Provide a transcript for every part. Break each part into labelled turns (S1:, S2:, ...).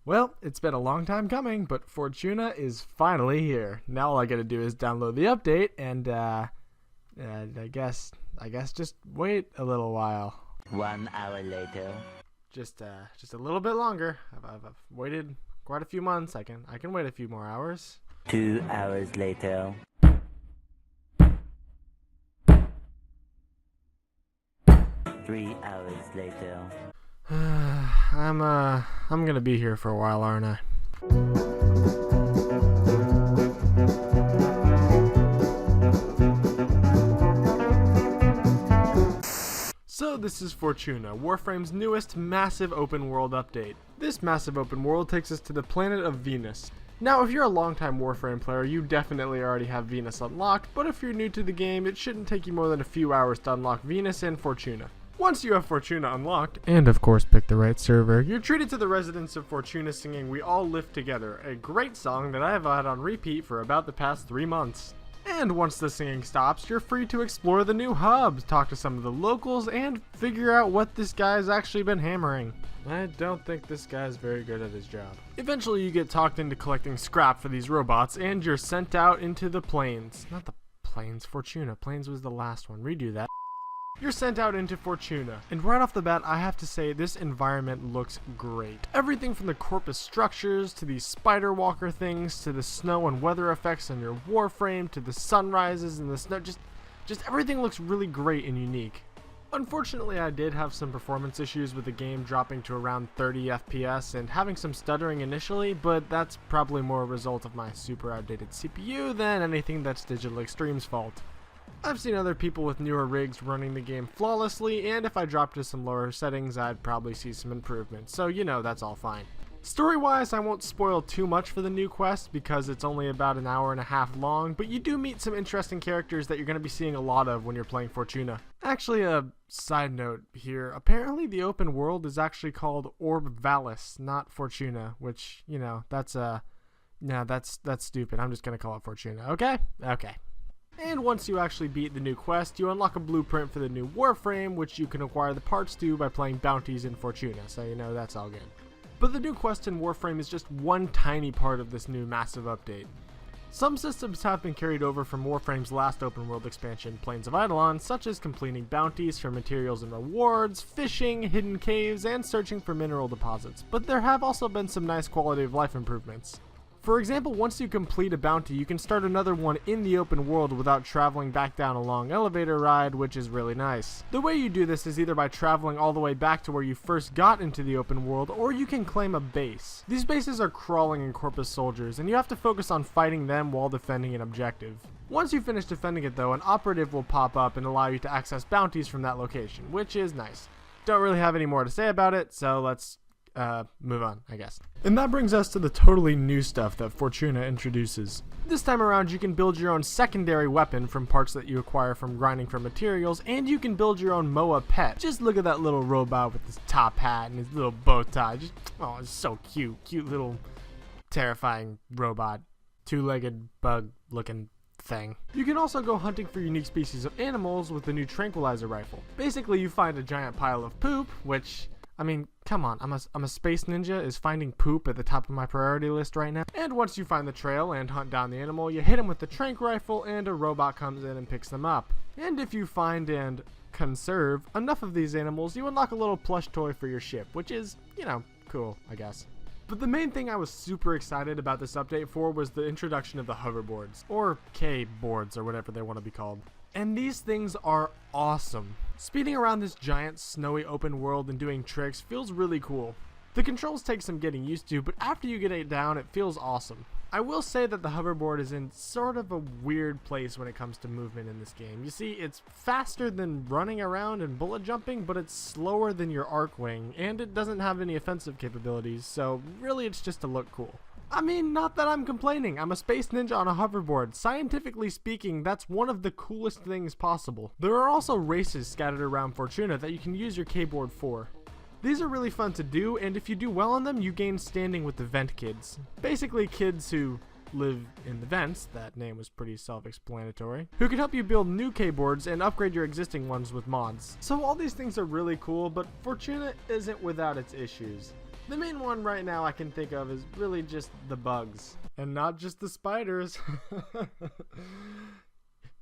S1: Well, it's been a long time coming, but Fortuna is finally here. Now all I gotta do is download the update and I guess just wait a little while.
S2: 1 hour later.
S1: Just a little bit longer. I've waited quite a few months. I can wait a few more hours.
S2: 2 hours later. 3 hours later.
S1: I'm gonna be here for a while, aren't I? So this is Fortuna, Warframe's newest massive open world update. This massive open world takes us to the planet of Venus. Now, if you're a longtime Warframe player, you definitely already have Venus unlocked, but if you're new to the game, it shouldn't take you more than a few hours to unlock Venus and Fortuna. Once you have Fortuna unlocked, and of course pick the right server, you're treated to the residents of Fortuna singing We All Live Together, a great song that I have had on repeat for about the past 3 months. And once the singing stops, you're free to explore the new hubs, talk to some of the locals, and figure out what this guy's actually been hammering. I don't think this guy's very good at his job. Eventually you get talked into collecting scrap for these robots, and you're sent out into the plains. Not the plains, Fortuna. Plains was the last one. Redo that. You're sent out into Fortuna, and right off the bat I have to say this environment looks great. Everything from the corpus structures, to these spider walker things, to the snow and weather effects on your Warframe, to the sunrises and the snow, just everything looks really great and unique. Unfortunately, I did have some performance issues with the game dropping to around 30 FPS and having some stuttering initially, but that's probably more a result of my super outdated CPU than anything that's Digital Extreme's fault. I've seen other people with newer rigs running the game flawlessly, and if I dropped to some lower settings, I'd probably see some improvements, so you know, that's all fine. Story-wise, I won't spoil too much for the new quest because it's only about an hour and a half long, but you do meet some interesting characters that you're going to be seeing a lot of when you're playing Fortuna. Actually, a side note here, apparently the open world is actually called Orb Valis, not Fortuna, which, you know, that's stupid. I'm just going to call it Fortuna, okay? Okay. And once you actually beat the new quest, you unlock a blueprint for the new Warframe, which you can acquire the parts to by playing bounties in Fortuna, so you know that's all good. But the new quest in Warframe is just one tiny part of this new massive update. Some systems have been carried over from Warframe's last open world expansion, Plains of Eidolon, such as completing bounties for materials and rewards, fishing, hidden caves, and searching for mineral deposits, but there have also been some nice quality of life improvements. For example, once you complete a bounty, you can start another one in the open world without traveling back down a long elevator ride, which is really nice. The way you do this is either by traveling all the way back to where you first got into the open world, or you can claim a base. These bases are crawling and corpus soldiers, and you have to focus on fighting them while defending an objective. Once you finish defending it though, an operative will pop up and allow you to access bounties from that location, which is nice. Don't really have any more to say about it, so let's move on, I guess. And that brings us to the totally new stuff that Fortuna introduces. This time around, you can build your own secondary weapon from parts that you acquire from grinding for materials, and you can build your own MOA pet. Just look at that little robot with his top hat and his little bow tie. Oh, it's so cute. Cute little terrifying robot. Two-legged bug-looking thing. You can also go hunting for unique species of animals with the new tranquilizer rifle. Basically, you find a giant pile of poop, which, I mean, come on, I'm a space ninja. Is finding poop at the top of my priority list right now? And once you find the trail and hunt down the animal, you hit him with the tranq rifle and a robot comes in and picks them up. And if you find and conserve enough of these animals, you unlock a little plush toy for your ship, which is, you know, cool, I guess. But the main thing I was super excited about this update for was the introduction of the hoverboards, or K-boards, or whatever they want to be called. And these things are awesome. Speeding around this giant snowy open world and doing tricks feels really cool. The controls take some getting used to, but after you get it down, it feels awesome. I will say that the hoverboard is in sort of a weird place when it comes to movement in this game. You see, it's faster than running around and bullet jumping, but it's slower than your arc wing, and it doesn't have any offensive capabilities, so really it's just to look cool. I mean, not that I'm complaining. I'm a space ninja on a hoverboard. Scientifically speaking, that's one of the coolest things possible. There are also races scattered around Fortuna that you can use your K-board for. These are really fun to do, and if you do well on them, you gain standing with the vent kids. Basically kids who live in the vents, that name was pretty self-explanatory, who can help you build new K-boards and upgrade your existing ones with mods. So all these things are really cool, but Fortuna isn't without its issues. The main one right now I can think of is really just the bugs. And not just the spiders.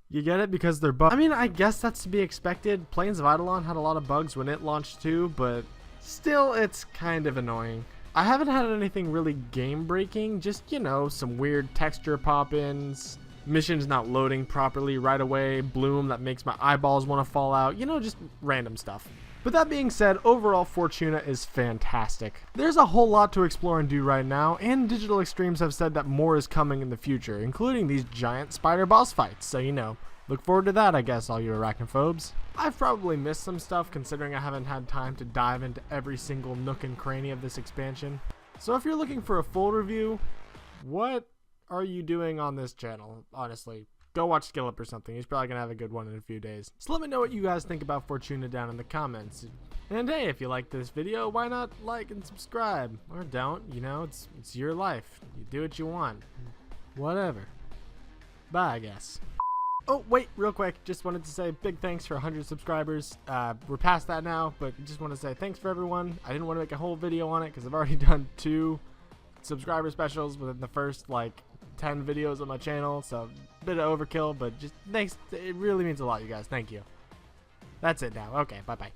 S1: You get it? Because they're bugs. I mean, I guess that's to be expected. Plains of Eidolon had a lot of bugs when it launched too, but still, it's kind of annoying. I haven't had anything really game-breaking, just, you know, some weird texture pop-ins, missions not loading properly right away, bloom that makes my eyeballs want to fall out, you know, just random stuff. But that being said, overall Fortuna is fantastic. There's a whole lot to explore and do right now, and Digital Extremes have said that more is coming in the future, including these giant spider boss fights, so you know, look forward to that, I guess, all you arachnophobes. I've probably missed some stuff considering I haven't had time to dive into every single nook and cranny of this expansion. So if you're looking for a full review, what are you doing on this channel, honestly? Go watch Skillup or something. He's probably going to have a good one in a few days. So let me know what you guys think about Fortuna down in the comments. And hey, if you like this video, why not like and subscribe? Or don't, you know, it's your life. You do what you want. Whatever. Bye, I guess. Oh, wait, real quick. Just wanted to say big thanks for 100 subscribers. We're past that now, but just want to say thanks for everyone. I didn't want to make a whole video on it because I've already done 2 subscriber specials within the first, like, 10 videos on my channel, so a bit of overkill, but just thanks. It really means a lot, you guys. Thank you. That's it now. Okay, bye-bye.